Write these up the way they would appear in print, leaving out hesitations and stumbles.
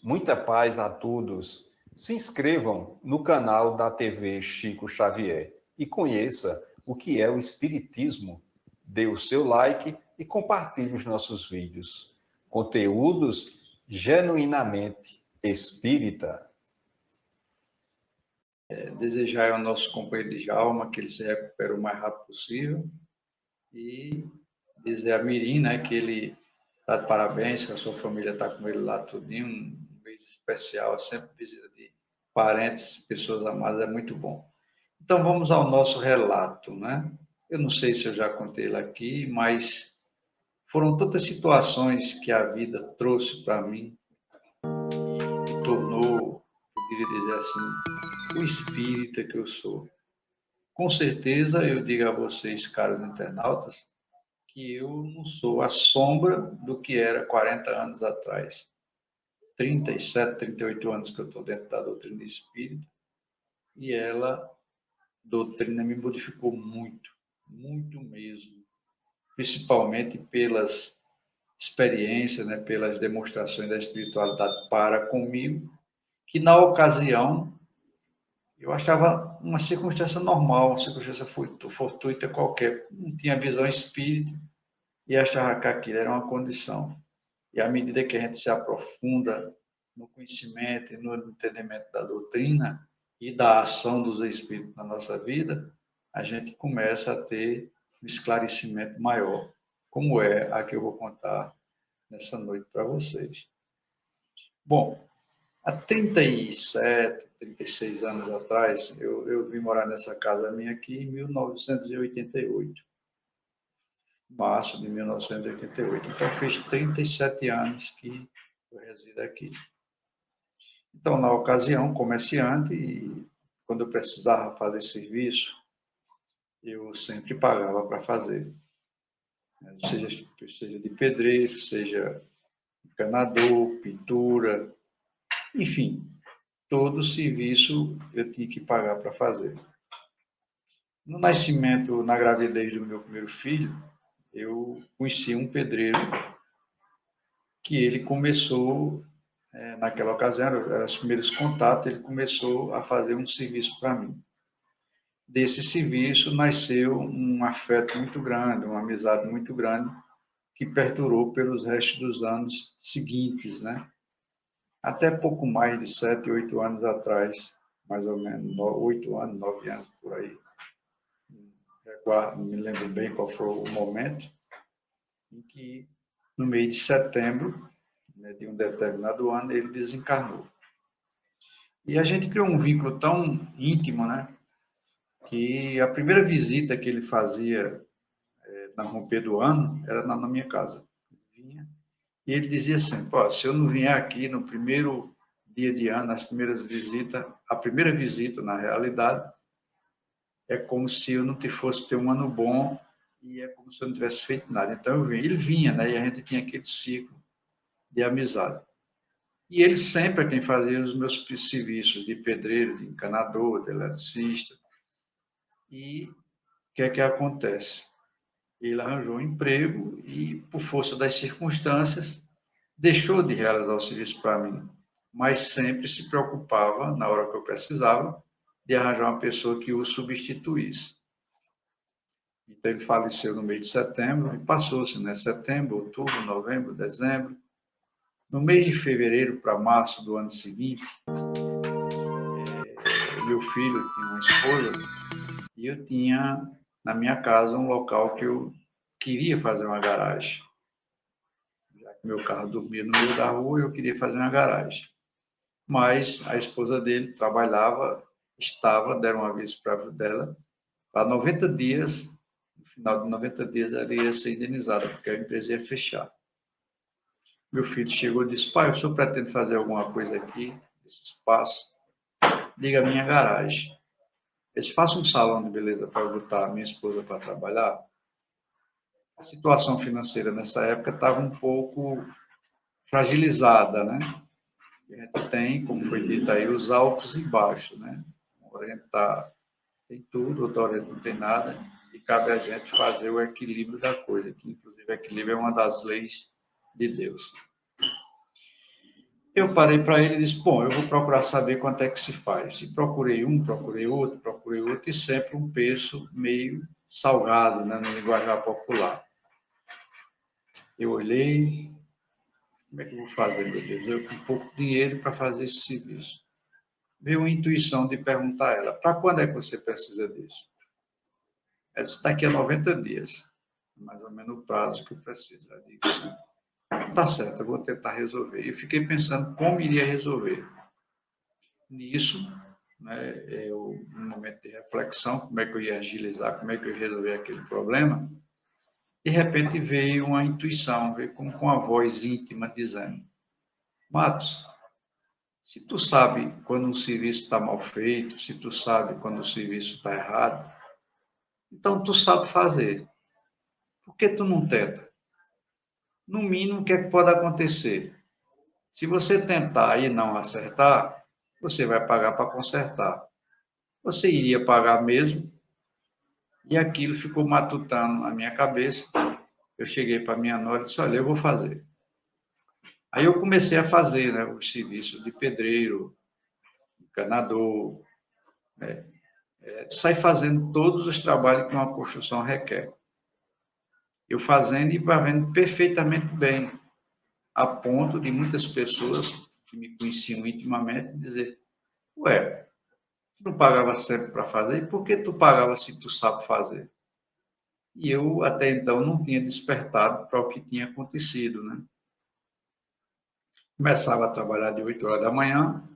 Muita paz a todos. Se inscrevam no canal da TV Chico Xavier e conheça o que é o Espiritismo. Dê o seu like e compartilhe os nossos vídeos. Conteúdos genuinamente espírita. Desejar ao nosso companheiro de Djalma que ele se recupere o mais rápido possível e dizer a Mirim, né, que ele está de parabéns, que a sua família está com ele lá tudinho, um mês especial, sempre visita de parentes, pessoas amadas, é muito bom. Então vamos ao nosso relato, né? Eu não sei se eu já contei ele aqui, mas foram tantas situações que a vida trouxe para mim e me tornou, poderia dizer assim, o espírita que eu sou. Com certeza eu digo a vocês, caros internautas, que eu não sou a sombra do que era 40 anos atrás. 37, 38 anos que eu estou dentro da doutrina espírita e doutrina me modificou muito, muito mesmo. Principalmente pelas experiências, né, pelas demonstrações da espiritualidade para comigo, que na ocasião eu achava uma circunstância normal, uma circunstância fortuita qualquer. Não tinha visão espírita e achava que aquilo era uma condição. E à medida que a gente se aprofunda no conhecimento e no entendimento da doutrina e da ação dos espíritos na nossa vida, a gente começa a ter um esclarecimento maior, como é a que eu vou contar nessa noite para vocês. Bom, há 37, 36 anos atrás, eu vim morar nessa casa minha aqui em 1988. Março de 1988. Então, fez 37 anos que eu resido aqui. Então, na ocasião, comerciante, e quando eu precisava fazer serviço, eu sempre pagava para fazer. Seja de pedreiro, seja encanador, pintura, enfim, todo serviço eu tinha que pagar para fazer. No nascimento, na gravidez do meu primeiro filho, eu conheci um pedreiro que ele começou, naquela ocasião, eram os primeiros contatos, ele começou a fazer um serviço para mim. Desse serviço nasceu um afeto muito grande, uma amizade muito grande, que perdurou pelos restos dos anos seguintes, né? Até pouco mais de 7, 8 anos atrás, mais ou menos, 8 anos, 9 anos, por aí. Não me lembro bem qual foi o momento, em que, no mês de setembro, né, de um determinado ano, ele desencarnou. E a gente criou um vínculo tão íntimo, né, que a primeira visita que ele fazia na romper do ano era na minha casa. Ele vinha, e ele dizia assim, pô, se eu não vier aqui no primeiro dia de ano, nas primeiras visitas, a primeira visita, na realidade, é como se eu não fosse ter um ano bom e é como se eu não tivesse feito nada. Então eu vinha, ele vinha, né, e a gente tinha aquele ciclo de amizade. E ele sempre é quem fazia os meus serviços de pedreiro, de encanador, de eletricista. E o que é que acontece? Ele arranjou um emprego e, por força das circunstâncias, deixou de realizar o serviço para mim, mas sempre se preocupava, na hora que eu precisava, de arranjar uma pessoa que o substituísse. Então, ele faleceu no mês de setembro, e passou-se, né? Setembro, outubro, novembro, dezembro. No mês de fevereiro para março do ano seguinte, meu filho tinha uma esposa e eu tinha na minha casa um local que eu queria fazer uma garagem. Já que meu carro dormia no meio da rua, eu queria fazer uma garagem. Mas a esposa dele trabalhava, deram um aviso para dela, para 90 dias, no final de 90 dias ela ia ser indenizada, porque a empresa ia fechar. Meu filho chegou e disse, pai, o senhor pretende fazer alguma coisa aqui, nesse espaço? Diga a minha garagem. Eles façam um salão de beleza para eu botar a minha esposa para trabalhar. A situação financeira nessa época estava um pouco fragilizada, né? E a gente tem, como foi dito aí, os altos e baixos, né? Uma hora a gente tem tudo, outra hora a gente não tem nada, e cabe a gente fazer o equilíbrio da coisa, que inclusive o equilíbrio é uma das leis de Deus. Eu parei para ele e disse, bom, eu vou procurar saber quanto é que se faz. E procurei um, procurei outro, e sempre um preço meio salgado, né, no linguajar popular. Eu olhei, como é que eu vou fazer, meu Deus? Eu com pouco dinheiro para fazer esse serviço. Veio uma intuição de perguntar a ela, para quando é que você precisa disso? Ela disse, daqui a 90 dias, mais ou menos o prazo que eu preciso. Eu disse, tá certo, eu vou tentar resolver. E fiquei pensando como iria resolver. Nisso, né, um momento de reflexão, como é que eu ia agilizar, como é que eu ia resolver aquele problema. De repente veio uma intuição, veio com a voz íntima dizendo, Matos, se tu sabe quando um serviço está mal feito, se tu sabe quando o serviço está errado, então tu sabe fazer. Por que tu não tenta? No mínimo, o que é que pode acontecer? Se você tentar e não acertar, você vai pagar para consertar. Você iria pagar mesmo, e aquilo ficou matutando na minha cabeça. Eu cheguei para minha nora e disse, olha, eu vou fazer. Aí eu comecei a fazer, né, os serviços de pedreiro, encanador, né, sai fazendo todos os trabalhos que uma construção requer. Eu fazendo e vendo perfeitamente bem, a ponto de muitas pessoas que me conheciam intimamente dizer, ué, tu não pagava sempre para fazer, e por que tu pagava se tu sabe fazer? E eu, até então, não tinha despertado para o que tinha acontecido, né? Começava a trabalhar de 8 horas da manhã,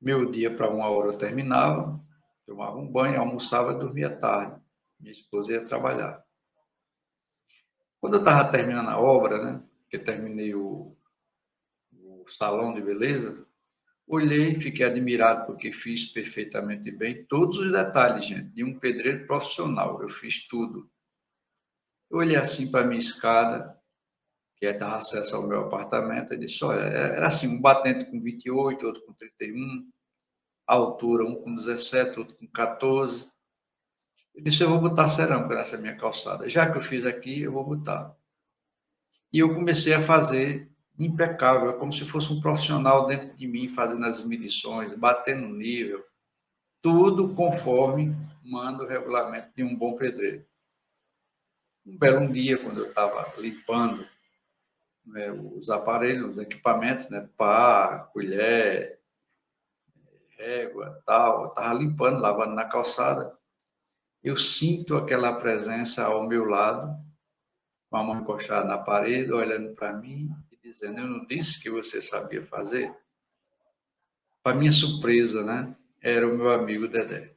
meu dia para 1 hora eu terminava, tomava um banho, almoçava e dormia tarde. Minha esposa ia trabalhar. Quando eu estava terminando a obra, né, que eu terminei o salão de beleza, olhei e fiquei admirado porque fiz perfeitamente bem todos os detalhes, gente, de um pedreiro profissional. Eu fiz tudo. Eu olhei assim para a minha escada, que dava acesso ao meu apartamento, e disse, olha, era assim, um batente com 28, outro com 31, a altura, um com 17, outro com 14. Eu disse, eu vou botar cerâmica nessa minha calçada. Já que eu fiz aqui, eu vou botar. E eu comecei a fazer impecável, como se fosse um profissional dentro de mim, fazendo as medições, batendo no nível, tudo conforme manda o regulamento de um bom pedreiro. Um belo dia, quando eu estava limpando, né, os aparelhos, os equipamentos, né, pá, colher, régua, tal, eu estava limpando, lavando na calçada, eu sinto aquela presença ao meu lado, com a mão encostada na parede, olhando para mim e dizendo, eu não disse que você sabia fazer? Para minha surpresa, né, era o meu amigo Dedé.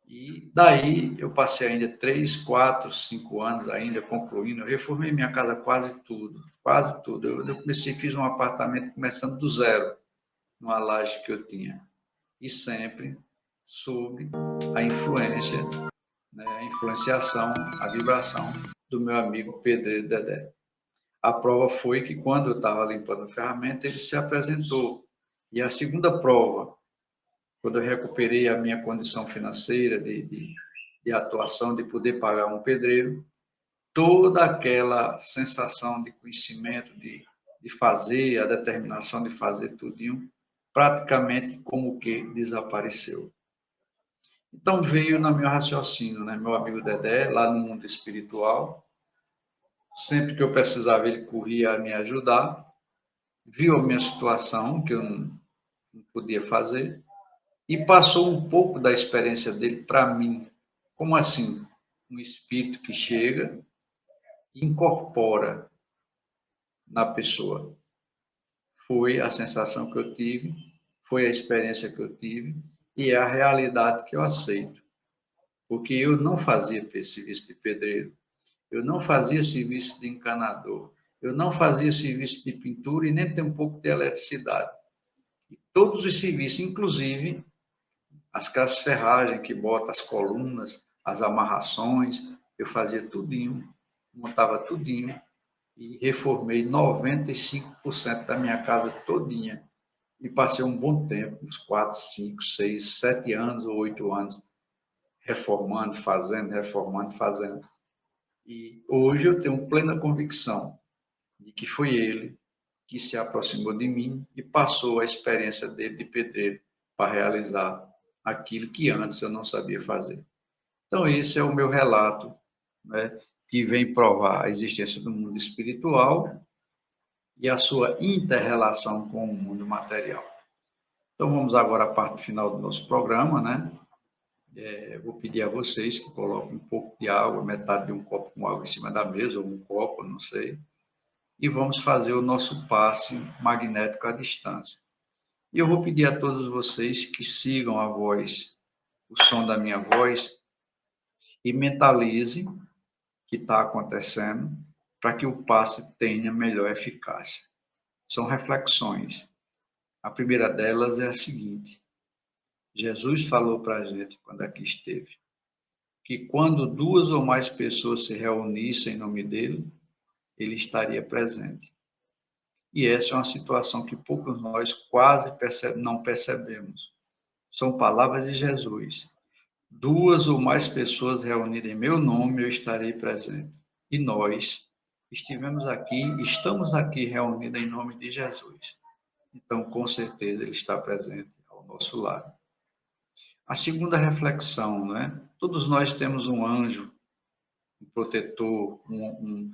E daí eu passei ainda 3, 4, 5 anos ainda concluindo, eu reformei minha casa quase tudo, quase tudo. Eu comecei, fiz um apartamento começando do zero, numa laje que eu tinha. E sempre sob a influência, né, a influenciação, a vibração do meu amigo pedreiro Dedé. A prova foi que quando eu estava limpando a ferramenta, ele se apresentou. E a segunda prova, quando eu recuperei a minha condição financeira de atuação, de poder pagar um pedreiro, toda aquela sensação de conhecimento, de fazer, a determinação de fazer tudinho, praticamente como que desapareceu. Então veio no meu raciocínio, né, meu amigo Dedé, lá no mundo espiritual, sempre que eu precisava ele corria a me ajudar, viu a minha situação, que eu não podia fazer, e passou um pouco da experiência dele para mim. Como assim? Um espírito que chega e incorpora na pessoa. Foi a sensação que eu tive, foi a experiência que eu tive e é a realidade que eu aceito. Porque eu não fazia serviço de pedreiro, eu não fazia serviço de encanador, eu não fazia serviço de pintura e nem tem um pouco de eletricidade. E todos os serviços, inclusive as ferragens que bota as colunas, as amarrações, eu fazia tudinho, montava tudinho e reformei 95% da minha casa todinha. E passei um bom tempo, uns 4, 5, 6, 7 anos ou 8 anos, reformando, fazendo, reformando, fazendo. E hoje eu tenho plena convicção de que foi ele que se aproximou de mim e passou a experiência dele de pedreiro para realizar aquilo que antes eu não sabia fazer. Então, esse é o meu relato, né, que vem provar a existência do mundo espiritual e a sua inter-relação com o mundo material. Então, vamos agora à parte final do nosso programa, né? Vou pedir a vocês que coloquem um pouco de água, metade de um copo com água em cima da mesa, ou um copo, não sei, e vamos fazer o nosso passe magnético à distância. E eu vou pedir a todos vocês que sigam a voz, o som da minha voz, e mentalizem o que está acontecendo para que o passe tenha melhor eficácia. São reflexões. A primeira delas é a seguinte: Jesus falou para a gente, quando aqui esteve, que quando 2 ou mais pessoas se reunissem em nome dele, ele estaria presente. E essa é uma situação que poucos nós quase não percebemos. São palavras de Jesus. 2 ou mais pessoas reunidas em meu nome, eu estarei presente. E nós estamos aqui reunidos em nome de Jesus. Então, com certeza, ele está presente ao nosso lado. A segunda reflexão, né? Todos nós temos um anjo, um protetor, um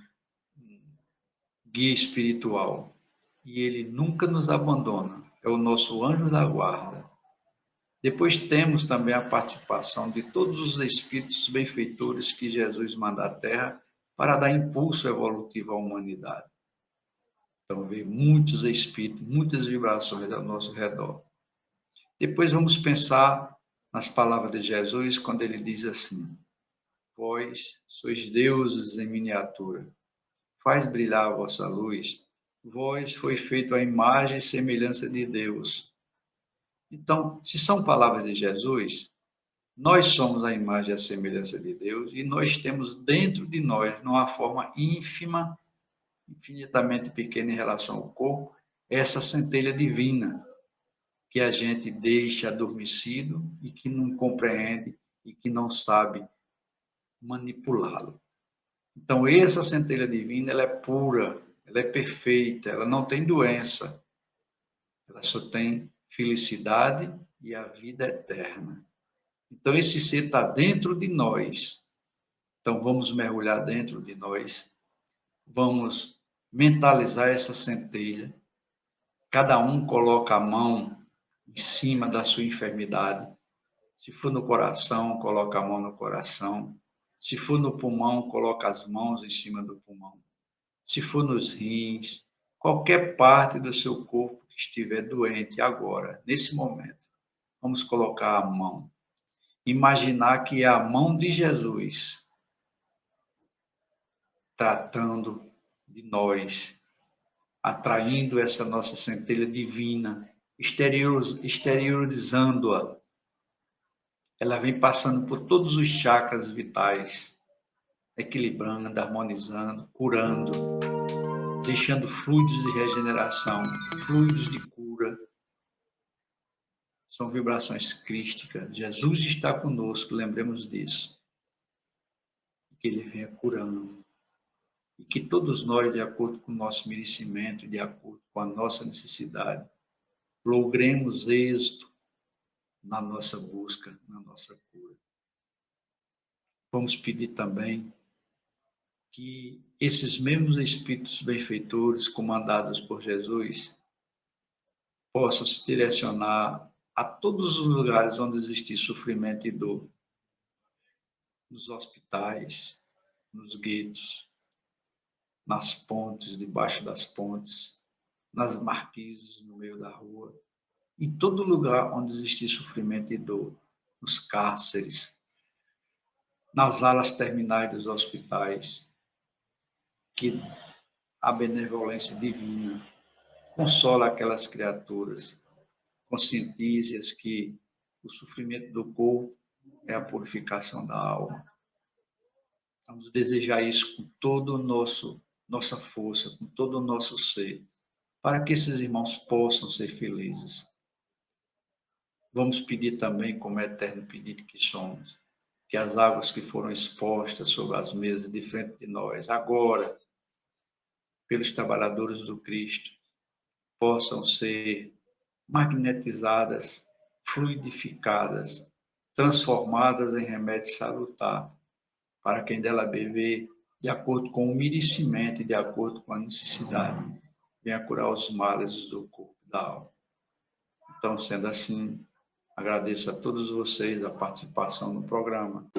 guia espiritual. E ele nunca nos abandona. É o nosso anjo da guarda. Depois temos também a participação de todos os espíritos benfeitores que Jesus manda à Terra para dar impulso evolutivo à humanidade. Então, vê muitos espíritos, muitas vibrações ao nosso redor. Depois vamos pensar nas palavras de Jesus, quando ele diz assim: vós sois deuses em miniatura, faz brilhar a vossa luz, vós foi feito à imagem e semelhança de Deus. Então, se são palavras de Jesus, nós somos a imagem e a semelhança de Deus e nós temos dentro de nós, numa forma ínfima, infinitamente pequena em relação ao corpo, essa centelha divina que a gente deixa adormecido e que não compreende e que não sabe manipulá-lo. Então, essa centelha divina, ela é pura, ela é perfeita, ela não tem doença, ela só tem felicidade e a vida eterna. Então, esse ser está dentro de nós. Então, vamos mergulhar dentro de nós, vamos mentalizar essa centelha. Cada um coloca a mão em cima da sua enfermidade. Se for no coração, coloca a mão no coração. Se for no pulmão, coloca as mãos em cima do pulmão. Se for nos rins, qualquer parte do seu corpo que estiver doente agora, nesse momento, vamos colocar a mão. Imaginar que é a mão de Jesus tratando de nós, atraindo essa nossa centelha divina, exteriorizando-a. Ela vem passando por todos os chakras vitais, equilibrando, harmonizando, curando, deixando fluidos de regeneração, fluidos de cura. São vibrações crísticas. Jesus está conosco, lembremos disso. Que ele venha curando. E que todos nós, de acordo com o nosso merecimento, de acordo com a nossa necessidade, logremos êxito na nossa busca, na nossa cura. Vamos pedir também que esses mesmos espíritos benfeitores, comandados por Jesus, possam se direcionar a todos os lugares onde existir sofrimento e dor, nos hospitais, nos guetos, nas pontes, debaixo das pontes, nas marquises, no meio da rua, em todo lugar onde existir sofrimento e dor, nos cárceres, nas alas terminais dos hospitais, que a benevolência divina consola aquelas criaturas, conscientize-as que o sofrimento do corpo é a purificação da alma. Vamos desejar isso com toda nossa força, com todo o nosso ser, para que esses irmãos possam ser felizes. Vamos pedir também, como eterno pedido que somos, que as águas que foram expostas sobre as mesas de frente de nós, agora, pelos trabalhadores do Cristo, possam ser magnetizadas, fluidificadas, transformadas em remédio salutar, para quem dela beber de acordo com o merecimento e de acordo com a necessidade, venha curar os males do corpo e da alma. Então, sendo assim, agradeço a todos vocês a participação no programa.